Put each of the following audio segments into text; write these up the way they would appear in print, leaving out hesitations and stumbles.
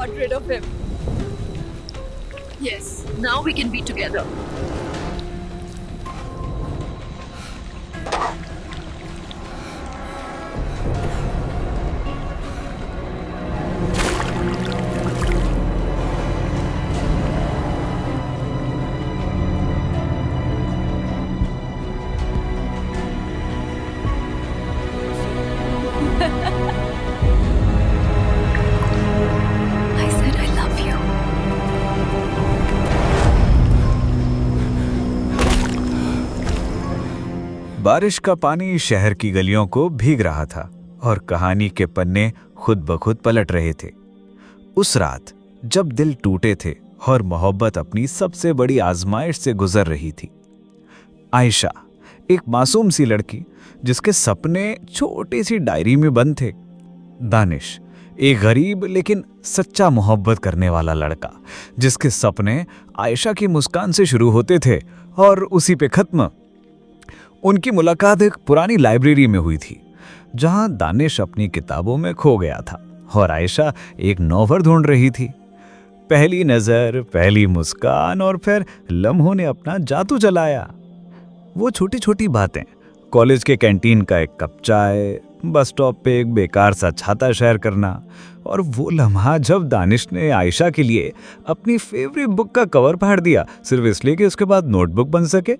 got rid of him. Yes, now we can be together. I said I love you. बारिश का पानी शहर की गलियों को भीग रहा था और कहानी के पन्ने खुद ब खुद पलट रहे थे। उस रात जब दिल टूटे थे और मोहब्बत अपनी सबसे बड़ी आजमाइश से गुजर रही थी, आयशा, एक मासूम सी लड़की जिसके सपने छोटी सी डायरी में बंद थे, दानिश, एक गरीब लेकिन सच्चा मोहब्बत करने वाला लड़का जिसके सपने आयशा की मुस्कान से शुरू होते थे और उसी पे खत्म। उनकी मुलाकात एक पुरानी लाइब्रेरी में हुई थी जहां दानिश अपनी किताबों में खो गया था और आयशा एक नौवर ढूंढ रही थी। पहली नजर, पहली मुस्कान और फिर लम्हों ने अपना जादू चलाया। वो छोटी छोटी बातें, कॉलेज के कैंटीन का एक कप चाय, बस स्टॉप पे एक बेकार सा छाता शेयर करना, और वो लम्हा जब दानिश ने आयशा के लिए अपनी फेवरेट बुक का कवर फाड़ दिया सिर्फ इसलिए कि उसके बाद नोटबुक बन सके।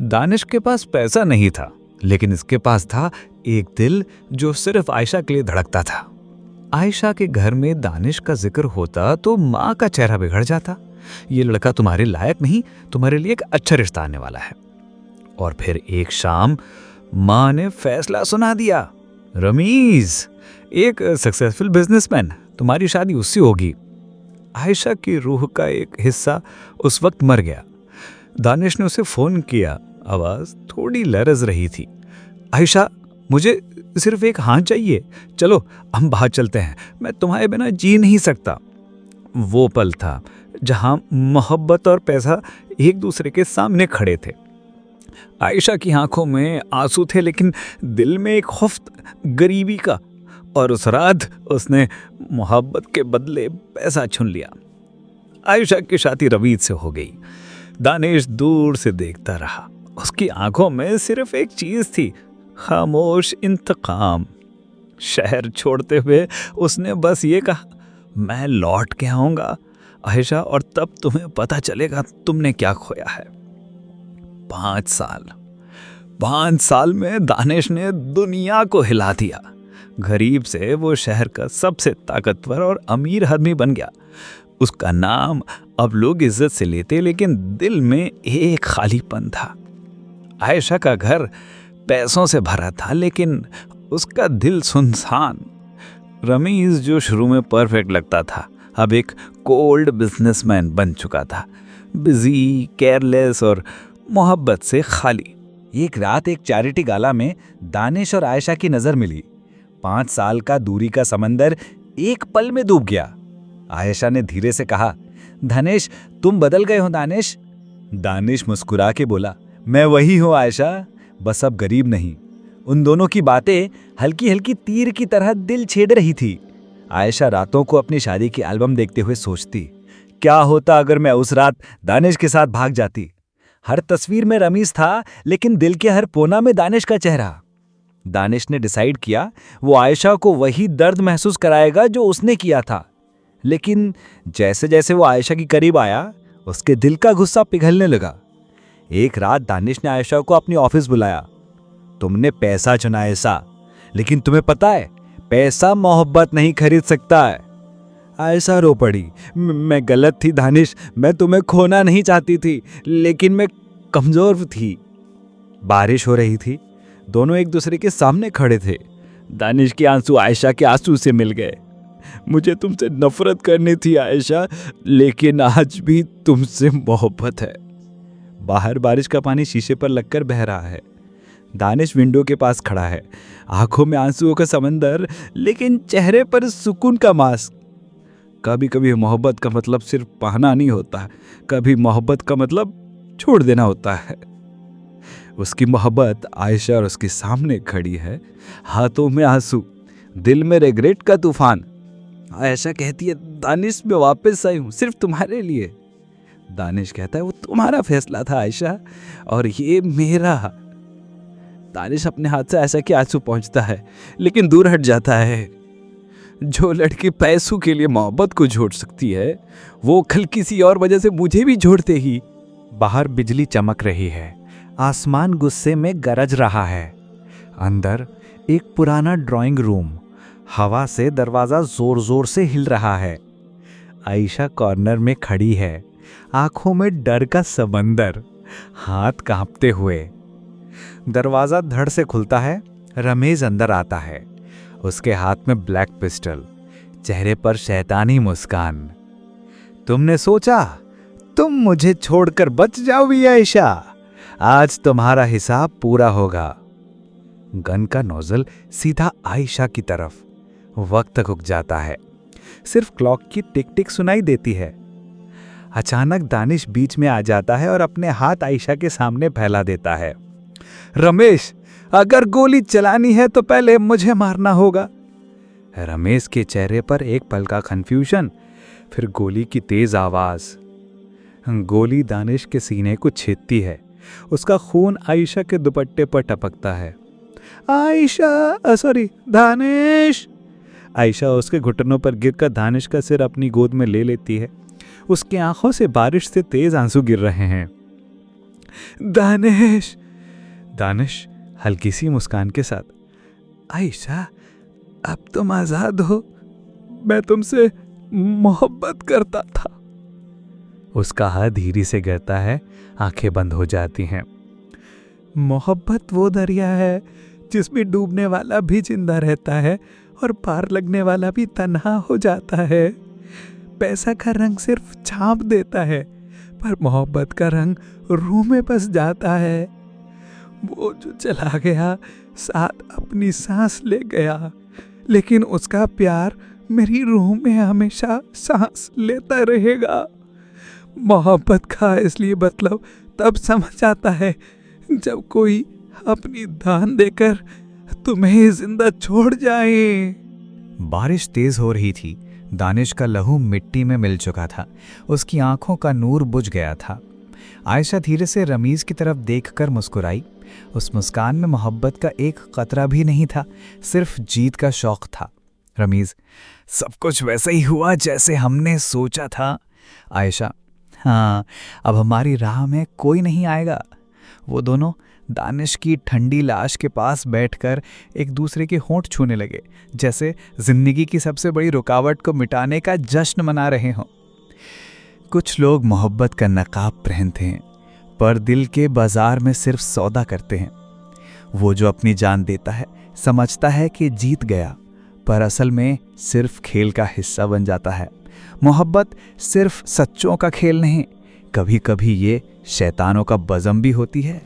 दानिश के पास पैसा नहीं था, लेकिन इसके पास था एक दिल जो सिर्फ आयशा के लिए धड़कता था। आयशा के घर में दानिश का जिक्र होता तो माँ का चेहरा बिगड़ जाता। ये लड़का तुम्हारे लायक नहीं, तुम्हारे लिए एक अच्छा रिश्ता आने वाला है। और फिर एक शाम माँ ने फैसला सुना दिया, रमीज, एक सक्सेसफुल बिजनेसमैन, तुम्हारी शादी उससे होगी। आयशा की रूह का एक हिस्सा उस वक्त मर गया। दानिश ने उसे फोन किया, आवाज थोड़ी लरज रही थी। आयशा, मुझे सिर्फ एक हाँ चाहिए, चलो हम बाहर चलते हैं, मैं तुम्हारे बिना जी नहीं सकता। वो पल था जहां मोहब्बत और पैसा एक दूसरे के सामने खड़े थे। आयशा की आंखों में आंसू थे, लेकिन दिल में एक खौफ गरीबी का, और उस रात उसने मोहब्बत के बदले पैसा चुन लिया। आयशा की शादी रवीद से हो गई। दानिश दूर से देखता रहा। उसकी आंखों में सिर्फ एक चीज थी, खामोश इंतकाम। शहर छोड़ते हुए उसने बस ये कहा, मैं लौट के आऊंगा आयशा, और तब तुम्हें पता चलेगा तुमने क्या खोया है। 5 साल में दानिश ने दुनिया को हिला दिया। गरीब से वो शहर का सबसे ताकतवर और अमीर आदमी बन गया। उसका नाम अब लोग इज्जत से लेते, लेकिन दिल में एक खालीपन था। आयशा का घर पैसों से भरा था, लेकिन उसका दिल सुनसान। रमीज, जो शुरू में परफेक्ट लगता था, अब एक कोल्ड बिजनेसमैन बन चुका था, बिजी, केयरलेस और मोहब्बत से खाली। एक रात एक चैरिटी गाला में दानिश और आयशा की नजर मिली। 5 साल का दूरी का समंदर एक पल में डूब गया। आयशा ने धीरे से कहा, दानिश, तुम बदल गए हो दानिश। दानिश मुस्कुरा के बोला, मैं वही हूँ आयशा, बस अब गरीब नहीं। उन दोनों की बातें हल्की हल्की तीर की तरह दिल छेड़ रही थी। आयशा रातों को अपनी शादी की एल्बम देखते हुए सोचती, क्या होता अगर मैं उस रात दानिश के साथ भाग जाती। हर तस्वीर में रमीज था, लेकिन दिल के हर कोना में दानिश का चेहरा। दानिश ने डिसाइड किया वो आयशा को वही दर्द महसूस कराएगा जो उसने किया था। लेकिन जैसे जैसे वो आयशा के करीब आया, उसके दिल का गुस्सा पिघलने लगा। एक रात दानिश ने आयशा को अपनी ऑफिस बुलाया। तुमने पैसा चुना आयशा, लेकिन तुम्हें पता है पैसा मोहब्बत नहीं खरीद सकता है। आयशा रो पड़ी, मैं गलत थी दानिश, मैं तुम्हें खोना नहीं चाहती थी, लेकिन मैं कमजोर थी। बारिश हो रही थी, दोनों एक दूसरे के सामने खड़े थे। दानिश के आंसू आयशा के आंसू से मिल गए। मुझे तुमसे नफरत करनी थी आयशा, लेकिन आज भी तुमसे मोहब्बत है। बाहर बारिश का पानी शीशे पर लगकर बह रहा है। दानिश विंडो के पास खड़ा है, आंखों में आंसुओं का समंदर, लेकिन चेहरे पर सुकून का मास्क। कभी कभी मोहब्बत का मतलब सिर्फ पाना नहीं होता, कभी मोहब्बत का मतलब छोड़ देना होता है। उसकी मोहब्बत आयशा और उसके सामने खड़ी है, हाथों में आंसू, दिल में रिग्रेट का तूफान। आयशा कहती है, दानिश मैं वापस आई हूँ सिर्फ तुम्हारे लिए। दानिश कहता है, वो तुम्हारा फैसला था आयशा और ये मेरा। दानिश अपने हाथ से आयशा के आंसू पहुंचता है लेकिन दूर हट जाता है। जो लड़की पैसों के लिए मोहब्बत को छोड़ सकती है वो कल किसी और वजह से मुझे भी छोड़ते ही। बाहर बिजली चमक रही है, आसमान गुस्से में गरज रहा है। अंदर एक पुराना ड्राइंग रूम, हवा से दरवाजा जोर जोर से हिल रहा है। आयशा कॉर्नर में खड़ी है, आंखों में डर का समंदर, हाथ कांपते हुए। दरवाजा धड़ से खुलता है, रमेश अंदर आता है, उसके हाथ में ब्लैक पिस्टल, चेहरे पर शैतानी मुस्कान। तुमने सोचा तुम मुझे छोड़कर बच जाओगी आयशा, आज तुम्हारा हिसाब पूरा होगा। गन का नोजल सीधा आयशा की तरफ। वक्त रुक जाता है, सिर्फ क्लॉक की टिक टिक सुनाई देती है। अचानक दानिश बीच में आ जाता है और अपने हाथ आयशा के सामने फैला देता है। रमेश, अगर गोली चलानी है तो पहले मुझे मारना होगा। रमेश के चेहरे पर एक पल का कंफ्यूजन, फिर गोली की तेज आवाज। गोली दानिश के सीने को छेदती है, उसका खून आयशा के दुपट्टे पर टपकता है। आयशा, सॉरी दानिश। आयशा उसके घुटनों पर गिरकर दानिश का सिर अपनी गोद में ले लेती है। उसकी आंखों से बारिश से तेज आंसू गिर रहे हैं। दानिश। दानिश हल्की सी मुस्कान के साथ, आयशा अब तुम आजाद हो, मैं तुमसे मोहब्बत करता था। उसका हाथ धीरे से गिरता है, आंखें बंद हो जाती हैं। मोहब्बत वो दरिया है जिसमें डूबने वाला भी जिंदा रहता है और पार लगने वाला भी तन्हा हो जाता है। पैसा का रंग सिर्फ छाप देता है, पर मोहब्बत का रंग रूह में बस जाता है। वो जो चला गया साथ अपनी सांस ले गया, लेकिन उसका प्यार मेरी रूह में हमेशा सांस लेता रहेगा। मोहब्बत का इसलिए मतलब तब समझ आता है जब कोई अपनी जान देकर तुम्हें जिंदा छोड़ जाए। बारिश तेज हो रही थी, दानिश का लहू मिट्टी में मिल चुका था, उसकी आंखों का नूर बुझ गया था। आयशा धीरे से रमीज की तरफ देखकर मुस्कुराई। उस मुस्कान में मोहब्बत का एक कतरा भी नहीं था, सिर्फ जीत का शौक था। रमीज, सब कुछ वैसा ही हुआ जैसे हमने सोचा था। आयशा, हाँ, अब हमारी राह में कोई नहीं आएगा। वो दोनों दानिश की ठंडी लाश के पास बैठकर एक दूसरे के होंठ छूने लगे, जैसे जिंदगी की सबसे बड़ी रुकावट को मिटाने का जश्न मना रहे हों। कुछ लोग मोहब्बत का नकाब पहनते हैं, पर दिल के बाजार में सिर्फ सौदा करते हैं। वो जो अपनी जान देता है समझता है कि जीत गया, पर असल में सिर्फ खेल का हिस्सा बन जाता है। मोहब्बत सिर्फ सच्चों का खेल नहीं, कभी कभी ये शैतानों का बज़म भी होती है।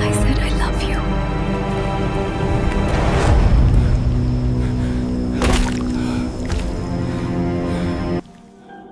I said I love you.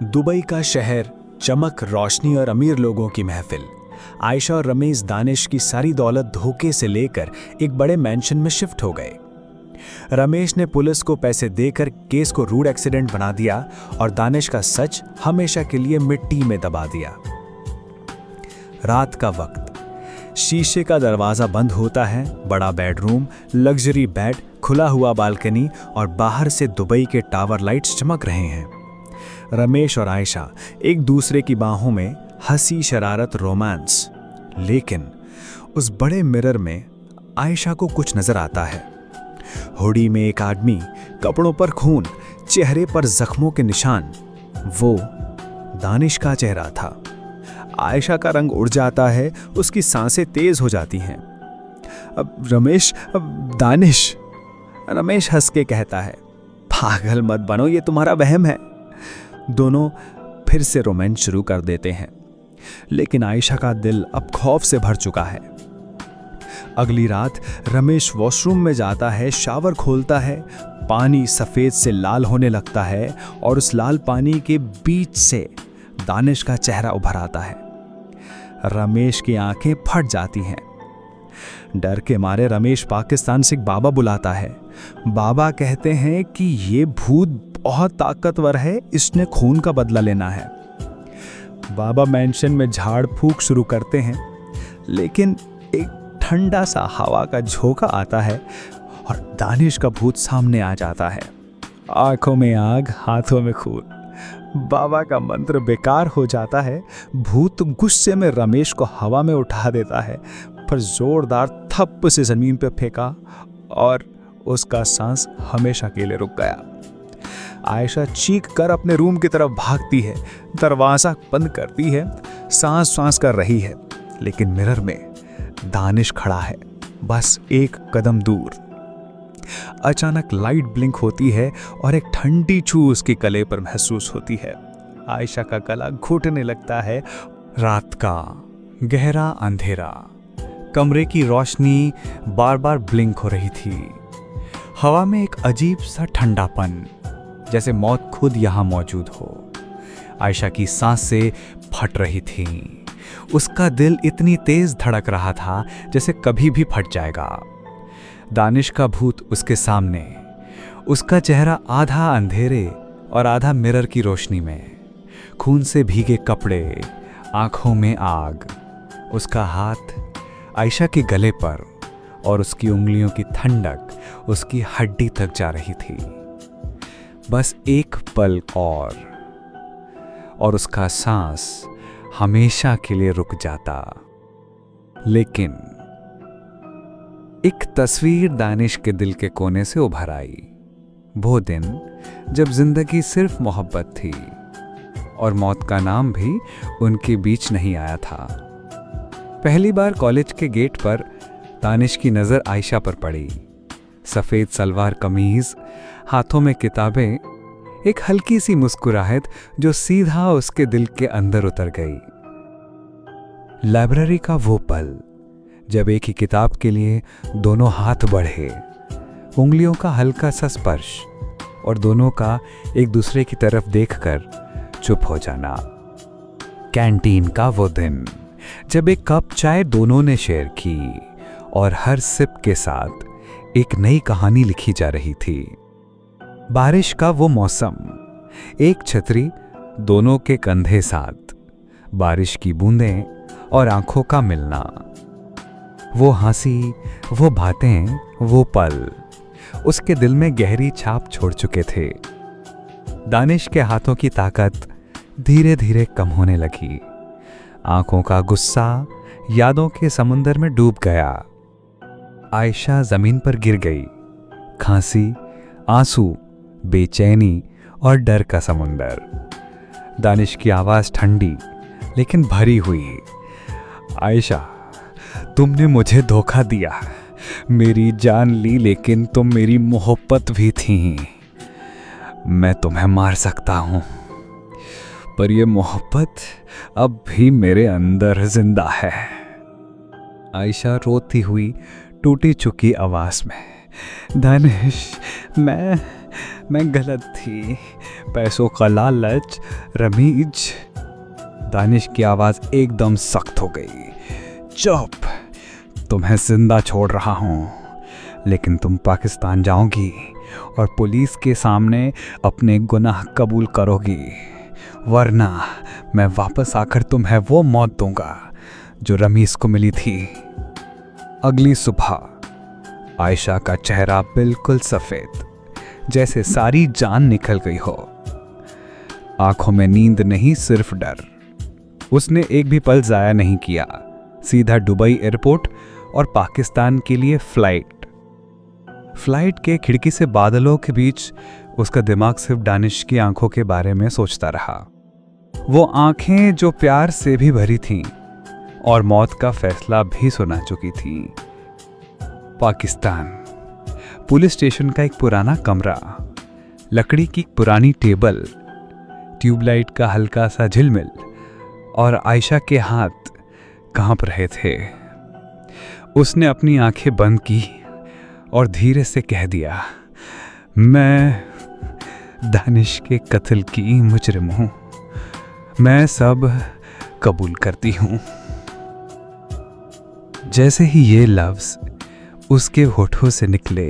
Dubai का शहर, चमक, रोशनी और अमीर लोगों की महफिल। आयशा और रमेश दानिश की सारी दौलत धोखे से लेकर एक बड़े मैंशन में शिफ्ट हो गए। रमेश ने पुलिस को पैसे देकर केस को रूड एक्सीडेंट बना दिया और दानिश का सच हमेशा के लिए मिट्टी में दबा दिया। रात का वक्त, शीशे का दरवाजा बंद होता है। बड़ा बेडरूम, लग्जरी बेड, खुला हुआ बालकनी और बाहर से दुबई के टावर लाइट्स चमक रहे हैं। रमेश और आयशा एक दूसरे की बाहों में, हंसी, शरारत, रोमांस। लेकिन उस बड़े मिरर में आयशा को कुछ नजर आता है। हुडी में एक आदमी, कपड़ों पर खून, चेहरे पर जख्मों के निशान। वो दानिश का चेहरा था। आयशा का रंग उड़ जाता है, उसकी सांसें तेज हो जाती हैं। अब रमेश, अब दानिश। रमेश हंस के कहता है, पागल मत बनो, ये तुम्हारा वहम है। दोनों फिर से रोमांस शुरू कर देते हैं, लेकिन आयशा का दिल अब खौफ से भर चुका है। अगली रात रमेश वॉशरूम में जाता है, शावर खोलता है, पानी सफ़ेद से लाल होने लगता है और उस लाल पानी के बीच से दानिश का चेहरा उभर आता है। रमेश की आंखें फट जाती हैं। डर के मारे रमेश पाकिस्तान से एक बाबा बुलाता है। बाबा कहते हैं कि ये भूत बहुत ताकतवर है, इसने खून का बदला लेना है। बाबा मेंशन में झाड़ फूंक शुरू करते हैं, लेकिन एक ठंडा सा हवा का झोंका आता है और दानिश का भूत सामने आ जाता है। आंखों में आग, हाथों में खून। बाबा का मंत्र बेकार हो जाता है। भूत गुस्से में रमेश को हवा में उठा देता है, पर जोरदार थप्प से जमीन पर फेंका और उसका सांस हमेशा के लिए रुक गया। आयशा चीख कर अपने रूम की तरफ भागती है, दरवाजा बंद करती है, सांस कर रही है, लेकिन मिरर में दानिश खड़ा है, बस एक कदम दूर। अचानक लाइट ब्लिंक होती है और एक ठंडी छू उसके गले पर महसूस होती है। आयशा का गला घुटने लगता है। रात का गहरा अंधेरा, कमरे की रोशनी बार बार ब्लिंक हो रही थी। हवा में एक अजीब सा ठंडापन, जैसे मौत खुद यहाँ मौजूद हो। आयशा की सांसें फट रही थीं। उसका दिल इतनी तेज धड़क रहा था जैसे कभी भी फट जाएगा। दानिश का भूत उसके सामने, उसका चेहरा आधा अंधेरे और आधा मिरर की रोशनी में, खून से भीगे कपड़े, आंखों में आग। उसका हाथ आयशा के गले पर और उसकी उंगलियों की ठंडक उसकी हड्डी तक जा रही थी। बस एक पल और उसका सांस हमेशा के लिए रुक जाता। लेकिन एक तस्वीर दानिश के दिल के कोने से उभर आई। वो दिन जब जिंदगी सिर्फ मोहब्बत थी और मौत का नाम भी उनके बीच नहीं आया था। पहली बार कॉलेज के गेट पर दानिश की नज़र आयशा पर पड़ी। सफ़ेद सलवार कमीज, हाथों में किताबें, एक हल्की सी मुस्कुराहट जो सीधा उसके दिल के अंदर उतर गई। लाइब्रेरी का वो पल जब एक ही किताब के लिए दोनों हाथ बढ़े, उंगलियों का हल्का सा स्पर्श और दोनों का एक दूसरे की तरफ देखकर चुप हो जाना। कैंटीन का वो दिन जब एक कप चाय दोनों ने शेयर की और हर सिप के साथ एक नई कहानी लिखी जा रही थी। बारिश का वो मौसम, एक छतरी, दोनों के कंधे साथ, बारिश की बूंदें और आंखों का मिलना। वो हंसी, वो बातें, वो पल उसके दिल में गहरी छाप छोड़ चुके थे। दानिश के हाथों की ताकत धीरे धीरे कम होने लगी। आंखों का गुस्सा यादों के समुंदर में डूब गया। आयशा जमीन पर गिर गई। खांसी, आंसू, बेचैनी और डर का समुंदर। दानिश की आवाज ठंडी लेकिन भरी हुई। आयशा, तुमने मुझे धोखा दिया, मेरी जान ली, लेकिन तुम मेरी मोहब्बत भी थी। मैं तुम्हें मार सकता हूं, पर यह मोहब्बत अब भी मेरे अंदर जिंदा है। आयशा रोती हुई टूटी चुकी आवाज में, दानिश, मैं गलत थी, पैसों का लालच, रमीज। दानिश की आवाज एकदम सख्त हो गई। चुप, तुम्हें जिंदा छोड़ रहा हूं, लेकिन तुम पाकिस्तान जाओगी और पुलिस के सामने अपने गुनाह कबूल करोगी, वरना मैं वापस आकर तुम्हें वो मौत दूंगा जो रमीज को मिली थी। अगली सुबह आयशा का चेहरा बिल्कुल सफेद, जैसे सारी जान निकल गई हो। आंखों में नींद नहीं, सिर्फ डर। उसने एक भी पल जाया नहीं किया। सीधा दुबई एयरपोर्ट और पाकिस्तान के लिए फ्लाइट के खिड़की से बादलों के बीच उसका दिमाग सिर्फ दानिश की आंखों के बारे में सोचता रहा। वो आंखें जो प्यार से भी भरी थीं और मौत का फैसला भी सुना चुकी थीं। पाकिस्तान, पुलिस स्टेशन का एक पुराना कमरा, लकड़ी की पुरानी टेबल, ट्यूबलाइट का हल्का सा झिलमिल और आयशा के हाथ कांप रहे थे। उसने अपनी आंखें बंद की और धीरे से कह दिया, मैं दानिश के कत्ल की मुजरिम हूं। मैं सब कबूल करती हूं। जैसे ही ये लफ्ज उसके होठों से निकले,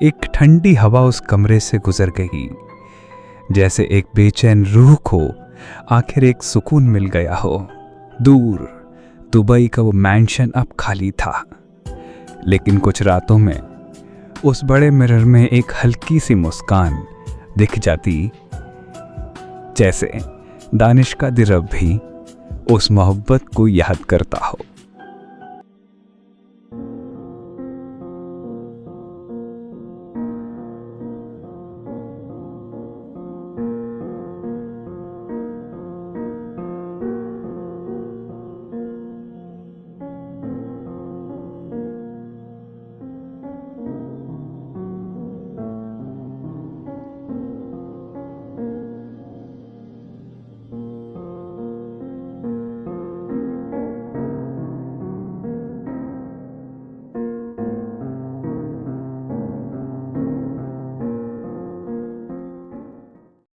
एक ठंडी हवा उस कमरे से गुजर गई, जैसे एक बेचैन रूह को आखिर एक सुकून मिल गया हो। दूर दुबई का वो मैंशन अब खाली था, लेकिन कुछ रातों में उस बड़े मिरर में एक हल्की सी मुस्कान दिख जाती, जैसे दानिश का दिल अब भी उस मोहब्बत को याद करता हो।